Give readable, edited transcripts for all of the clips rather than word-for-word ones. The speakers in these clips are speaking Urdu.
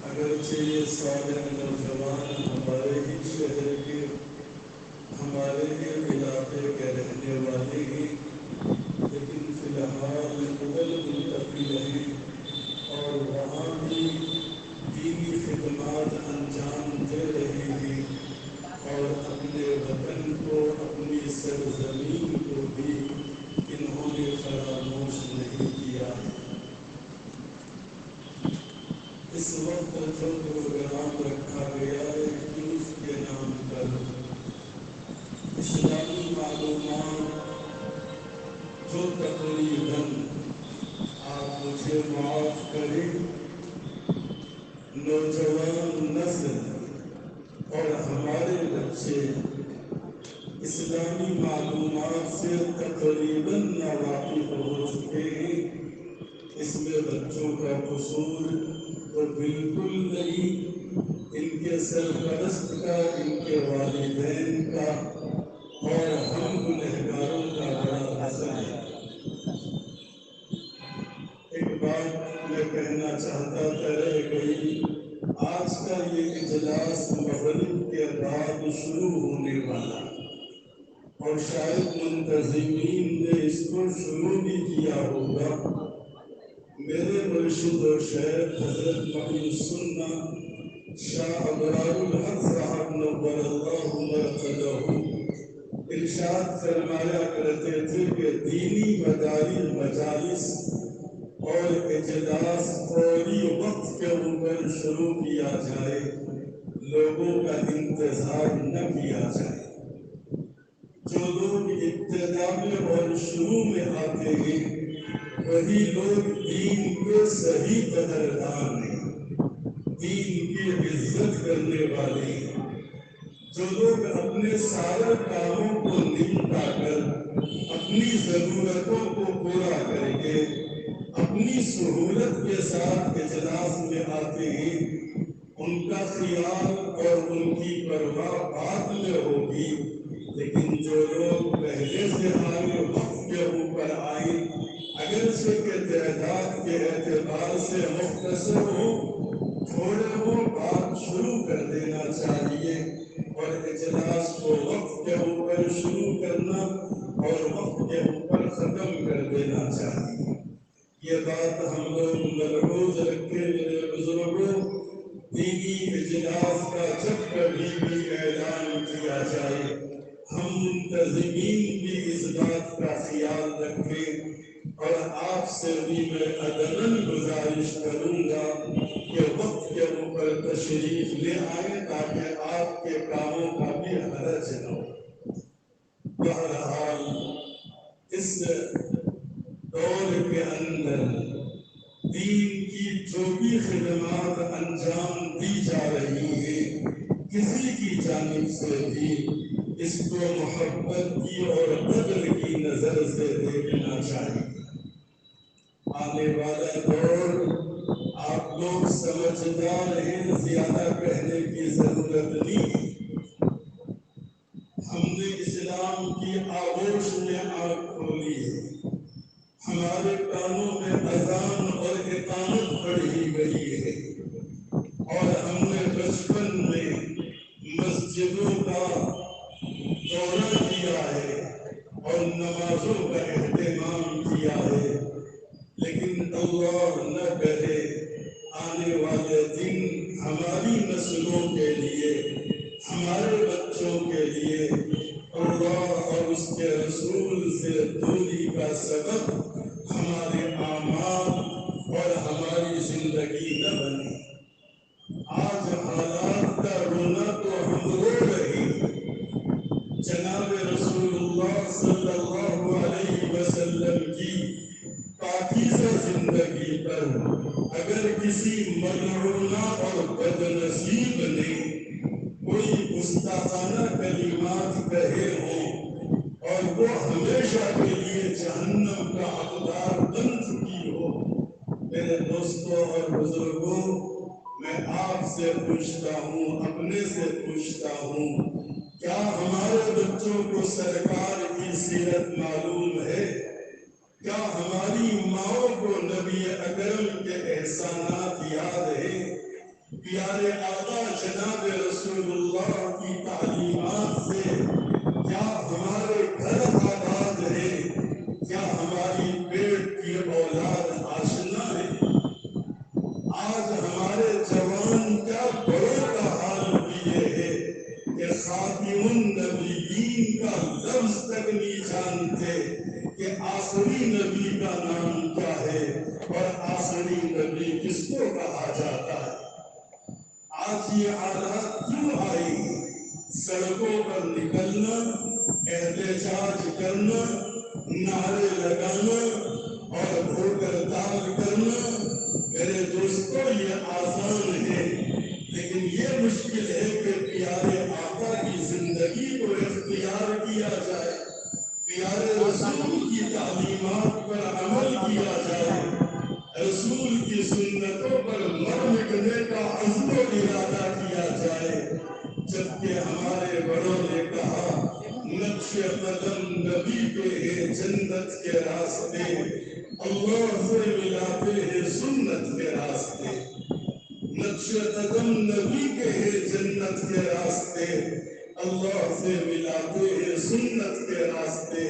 اگرچہ یہ صالح نوجوان ہمارے ہی شہر کے ہمارے ہی علاقے کے رہنے والے ہیں، لیکن فی الحال مغل منتقل ہیں اور وہاں بھی دینی خدمات انجام دے رہے ہیں اور اپنے وطن کو اپنی سرزمین کو بھی انہوں نے فراموش نہیں کیا ہے۔ اس وقت جو پروگرام رکھا گیا ہے یوز کے نام پر اسلامی معلومات، جو تقریباً آپ مجھے معاف کریں نوجوان نسل اور ہمارے بچے اسلامی معلومات سے تقریباً ناواقف ہو چکے ہیں، اس میں بچوں کا قصور تو بالکل نہیں، ان کے سرپرست کا، ان کے والدین کا اور ہم گنہگاروں کا بڑا حسن ہے۔ ایک بات میں کہنا چاہتا تھا رہ گئی، آج کا یہ اجلاس مغرب کے بعد شروع ہونے والا اور شاید منتظمین نے اس کو شروع بھی کیا ہوگا۔ میرے مرشد و شیخ حضرت محی السنہ شاہ ابرار الحق صاحب نور اللہ مرقدہ ارشاد فرمایا کرتے تھے کہ دینی مجالس اور اجلاس فوری وقت کے اوپر شروع کیا جائے، لوگوں کا انتظار نہ کیا جائے۔ جو لوگ ابتدا میں اور شروع میں آتے ہیں وہی لوگ دین کے صحیح قدردان ہیں، دین کی عزت کرنے والے ہیں۔ جو لوگ اپنے سارے کاموں کو نمٹا کر اپنی ضرورتوں کو پورا کر کے اپنی سہولت کے ساتھ اجلاس میں آتے ہیں، ان کا خیال اور ان کی پرواہ بعد میں ہوگی، لیکن جو لوگ پہلے سے آئے وقت کے اوپر آئے اگرچہ کے تعداد کے اعتبار سے مختصر ہو، تھوڑے وہ بات شروع کر دینا چاہیے اور اجلاس کو وقت کے اوپر شروع کرنا اور وقت کے اوپر ختم کر دینا چاہیے۔ یہ بات ہم لوگ ملحوظ رکھے میرے بزرگوں، دینی اجلاس کا جب کبھی بھی اعلان کیا جائے ہم منتظمین بھی اس بات کا خیال رکھیں اور آپ سے بھی میں ادباً گزارش کروں گا کہ وقت کے اوپر تشریف لے آئیں تاکہ آپ کے کاموں کا بھی حرج نہ ہو۔ بہرحال اس دور کے اندر دین کی جو بھی خدمات انجام دی جا رہی ہیں کسی کی جانب سے بھی اس کو محبت کی اور قدر کی نظر سے دیکھنا چاہیے۔ آنے والا دور آپ لوگ سمجھدار ہیں، زیادہ کہنے کی ضرورت نہیں۔ ہم نے اسلام کی آغوش میں آنکھ کھولی ہے، ہمارے کانوں میں اذان اور اقامت پڑھی گئی ہے اور ہم نے بچپن میں مسجدوں کا دورہ کیا ہے اور نمازوں کا اہتمام کیا ہے، لیکن اللہ نہ کرے آنے والے دن ہماری نسلوں کے لیے، ہمارے بچوں کے لیے اللہ اور اس کے رسول سے دوری کا سبب ہمارے اعمال اور ہماری زندگی نہ بنے۔ آج حالات کا رونا تو ہم رو رہے ہیں، جناب رسول اللہ صلی اللہ علیہ وسلم کی پاکیزہ زندگی پر اگر کسی ملعونہ اور بدنصیب نے کوئی گستاخانہ کلمات کہے ہوں اور وہ ہمیشہ کے لیے جہنم کا حقدار بن چکی ہو، میرے دوستوں اور بزرگوں میں آپ سے پوچھتا ہوں، اپنے سے پوچھتا ہوں، کیا ہمارے بچوں کو سرکار کی سیرت معلوم ہے؟ کیا ہماری ماؤں کو نبی اکرم کے احسانات یاد ہیں، پیارے آقا جناب رسول اللہ کی تعلیمات سے کیا ہمارے گھر آباد ہیں، کیا ہماری پیٹ کی اولاد آشنا ہے؟ آج ہمارے جوان کیا بڑوں کا حال بھی یہ ہے کہ خاتم النبیین کا لفظ تک نہیں جانتے کہ آخری نبی کا نام کیا ہے اور آخری نبی کس کو کہا جاتا ہے۔ آج یہ حالات کیوں آئی؟ سڑکوں پر نکلنا، احتجاج کرنا، نعرے لگانا اور بھوک ہڑتال کرنا، میرے دوستوں یہ آسان ہے، لیکن یہ مشکل ہے کہ پیارے آقا کی زندگی کو اختیار کیا جائے، پیارے رسول کی تعلیمات پر عمل کیا جائے، رسول کی سنتوں پر مر مٹنے کا عزم و ارادہ کیا جائے۔ جبکہ ہمارے بڑوں نے کہا نقش قدم نبی کے ہیں جنت کے راستے، اللہ سے ملاتے ہیں سنت کے راستے۔ نقش قدم نبی کے ہیں جنت کے راستے، اللہ سے ملاتے ہیں سنت کے راستے۔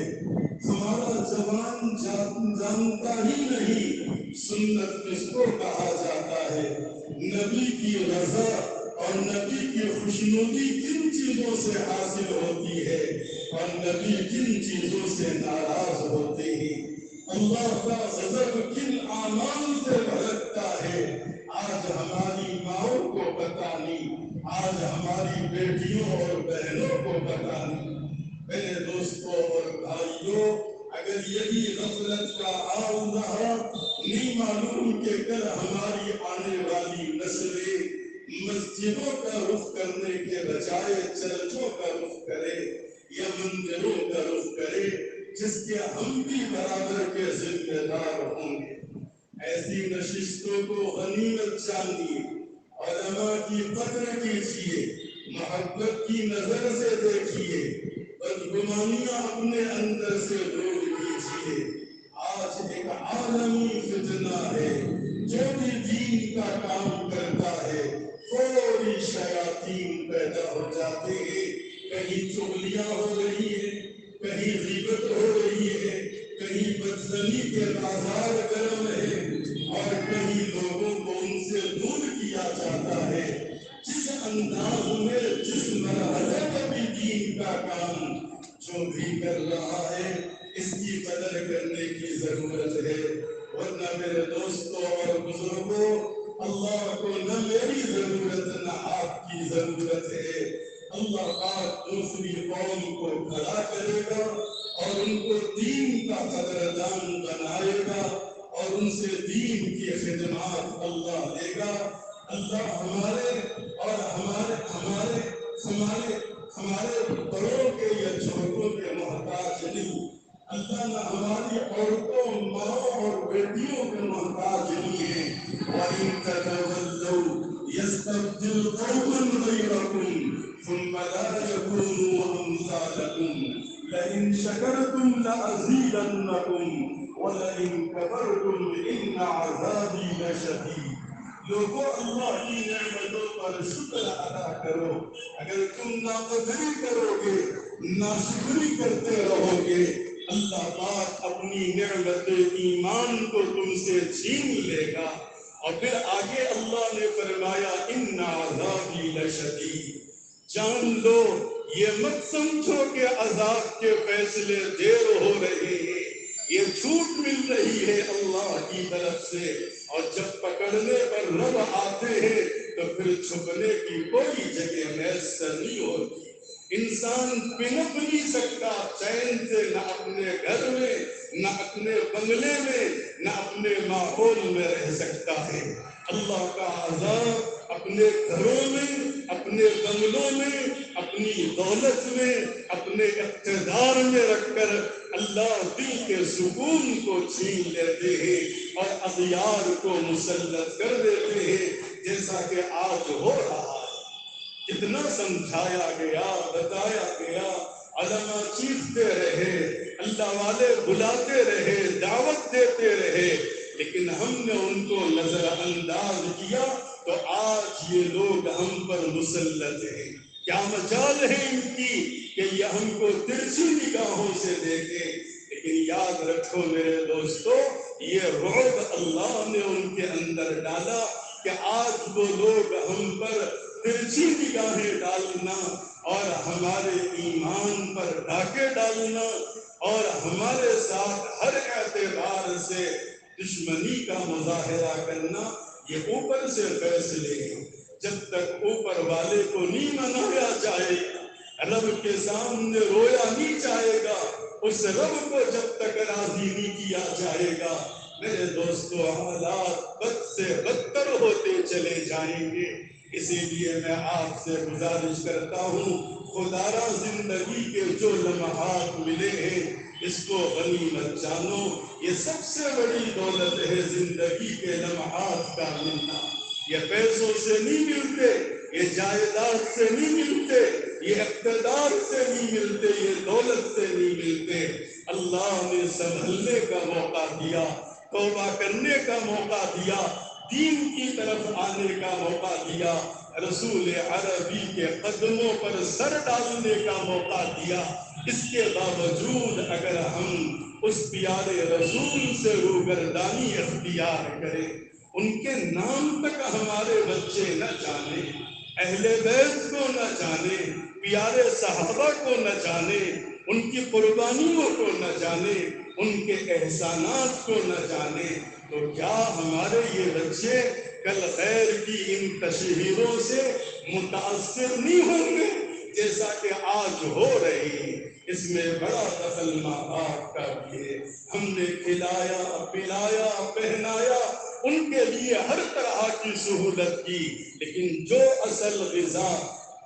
ہمارا جوان جانتا ہی نہیں سنت کس کو کہا جاتا ہے، نبی کی رضا اور نبی کی خوشنودی کن چیزوں سے حاصل ہوتی ہے اور نبی کن چیزوں سے ناراض ہوتے ہیں، اللہ کا غضب کن اعمال سے بھڑکتا ہے، آج ہماری ماؤں کو پتہ نہیں، آج ہماری بیٹیوں اور بہنوں کو پتہ نہیں۔ میرے دوستوں اور بھائیوں، اگر یہی غفلت کا حال رہا، نہیں معلوم کہ کل ہماری آنے والی نسلیں مسجدوں کا رخ کرنے کے بجائے چرچوں کا رخ کرے یا مندروں کا رخ کرے، جس کے ہم بھی برابر کے ذمہ دار ہوں گے۔ ایسی نشستوں کو غنیمت جانیے، علماء کی قدر کیجیے، محبت کی نظر سے دیکھیے، بدگمانیاں اپنے اندر سے دور کیجیے۔ آج ایک عالمی فتنہ ہے، جو بھی دین کا کام کرتا ہے فوری شیاطین پیدا ہو جاتے ہیں، کہیں چغلیاں ہو رہی ہے، کہیں غیبت ہو رہی ہے، کہیں بدزنی کے بازار گرم ہے اور کہیں لوگوں کو ان سے دور کیا جاتا ہے۔ جس انداز میں جس مرحلے میں بھی دین کا کام جو بھی کر رہا ہے، اس کی قدر کرنے کی ضرورت ہے، ورنہ میرے دوستوں اور بزرگوں، اللہ کو نہ میری ضرورت نہ آپ کی ضرورت ہے۔ اللہ پاک دوسری قوم کو کھڑا کرے گا اور ان کو دین کا قدردان بنائے گا اور ان سے دین کی خدمات اللہ لے گا۔ اللہ ہمارے اور ہمارے بڑوں کے یا چھوٹوں کے محتاج نہیں، اللہ نہ ہماری عورتوں، ماؤں اور بیٹیوں کے محتاج نہیں ہے۔ وَإِن تَتَوَلَّوْا يَسْتَبْدِلْ قَوْمًا غَيْرَكُمْ ثُمَّ لَا يَكُونُوا أَمْثَالَكُمْ لَئِن شَكَرْتُمْ لَأَزِيدَنَّكُمْ وَلَئِن كَفَرْتُمْ إِنَّ عَذَابِي لَشَدِيدٌ۔ لوگوں اللہ کی نعمتوں پر شکر ادا کرو، اگر تم ناقدری کرو گے، ناشکری کرتے رہو گے، اللہ پاک اپنی نعمت ایمان کو تم سے چھین لے گا۔ اور پھر آگے اللہ نے فرمایا ان عذابی لشدید، جان لو یہ مت سمجھو کہ عذاب کے فیصلے دیر ہو رہے ہیں، یہ چھوٹ مل رہی ہے اللہ کی طرف سے، اور جب پکڑنے پر رب آتے ہیں تو پھر چھپنے کی کوئی جگہ میسر نہیں ہوتی۔ انسان پنپ نہیں سکتا چین سے، نہ اپنے گھر میں، نہ اپنے بنگلے میں، نہ اپنے ماحول میں رہ سکتا ہے۔ اللہ کا عذاب اپنے گھروں میں، اپنے بنگلوں میں، اپنی دولت میں، اپنے اقتدار میں رکھ کر اللہ دل کے سکون کو چھین لیتے ہیں اور اغیار کو مسلط کر دیتے ہیں، جیسا کہ آج ہو رہا ہے۔ کتنا سمجھایا گیا، بتایا گیا، علماء چیختے رہے، اللہ والے بلاتے رہے، دعوت دیتے رہے، لیکن ہم نے ان کو نظر انداز کیا تو آج یہ لوگ ہم پر مسلط ہیں۔ کیا مجال ہے ان کی کہ یہ ہم کو ترچھی نگاہوں سے دیکھے، لیکن یاد رکھو میرے دوستو، یہ رعب اللہ نے ان کے اندر ڈالا کہ آج وہ لوگ ہم پر ترچھی نگاہیں ڈالنا اور ہمارے ایمان پر ڈاکے ڈالنا اور ہمارے ساتھ ہر اعتبار سے دشمنی کا مظاہرہ کرنا، یہ اوپر سے فیصلے ہیں۔ جب تک اوپر والے کو نہیں منایا جائے گا، رب کے سامنے رویا نہیں جائے گا، اس رب کو جب تک راضی نہیں کیا جائے گا، میرے دوستو حالات بد سے بدتر ہوتے چلے جائیں گے۔ اسی لیے میں آپ سے گزارش کرتا ہوں، خدارا زندگی کے جو لمحات ملے ہیں اس کو غنیمت جانو۔ یہ سب سے بڑی دولت ہے زندگی کے لمحات کا ملنا۔ یہ پیسوں سے نہیں ملتے، یہ جائیداد سے نہیں ملتے، یہ اقتدار سے نہیں ملتے، یہ دولت سے نہیں ملتے۔ اللہ نے سنبھلنے کا موقع دیا، توبہ کرنے کا موقع دیا، دین کی طرف آنے کا موقع دیا، رسول عربی کے قدموں پر سر ڈالنے کا موقع دیا۔ اس کے باوجود اگر ہم اس پیارے رسول سے روگردانی اختیار کریں، ان کے نام تک ہمارے بچے نہ جانے، اہل بیت کو نہ جانے، پیارے صحابہ کو نہ جانے، ان کی قربانیوں کو نہ جانے، ان کے احسانات کو نہ جانے، تو کیا ہمارے یہ بچے کل خیر کی ان تشہیروں سے متاثر نہیں ہوں گے جیسا کہ آج ہو رہے ہیں؟ اس میں بڑا دخل ماں باپ کا بھی ہے۔ ہم نے کھلایا، پلایا، پہنایا، ان کے لیے ہر طرح کی سہولت کی، لیکن جو اصل غذا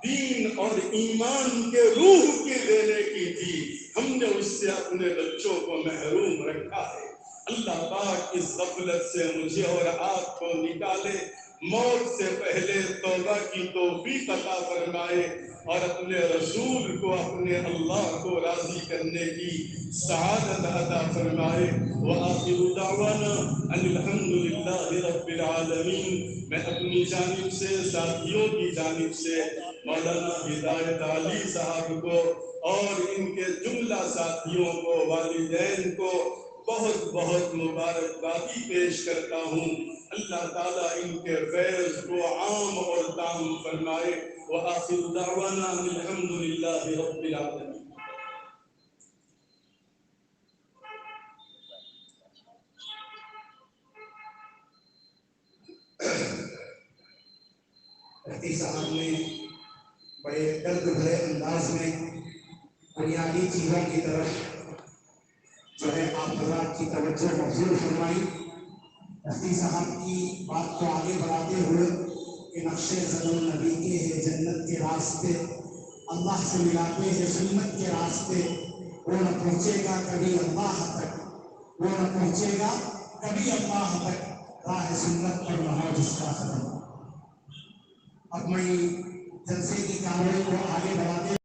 دین اور ایمان کے روح کی دینے کی تھی، ہم نے اس سے اپنے بچوں کو محروم رکھا ہے۔ اللہ پاک اس غفلت سے مجھے اور آپ کو نکالے، موت سے پہلے توبہ کی توفیق عطا فرمائے اور اپنے رسول کو، اپنے اللہ کو راضی کرنے کی سعادت عطا فرمائے۔ وآخر دعوانا ان الحمد للہ رب العالمین۔ میں اپنی جانب سے، ساتھیوں کی جانب سے مولانا ہدایت علی صاحب کو اور ان کے جملہ ساتھیوں کو، والدین کو بہت بہت مبارکبادی پیش کرتا ہوں۔ اللہ تعالیٰ ان کے فیض کو عام اور تام فرمائے۔ وآخر دعوانا ان الحمد للہ رب العالمین۔ مفتی صاحب نے بڑے درد بھرے انداز میں بنیادی چیزوں کی طرف جو ہے آپ حضرات کی توجہ مبذول فرمائی۔ مفتی صاحب کی بات کو آگے بڑھاتے ہوئے کہ نقش زد النبی کے ہے جنت کے راستے، اللہ سے ملاتے ہیں سنت کے راستے، وہ نہ پہنچے گا کبھی اللہ تک، وہ نہ پہنچے گا کبھی اللہ تک، راہ سنت پر نہ ہو جس کا ختم۔ اب میں جلسے کی کارروائی کو آگے بڑھاتے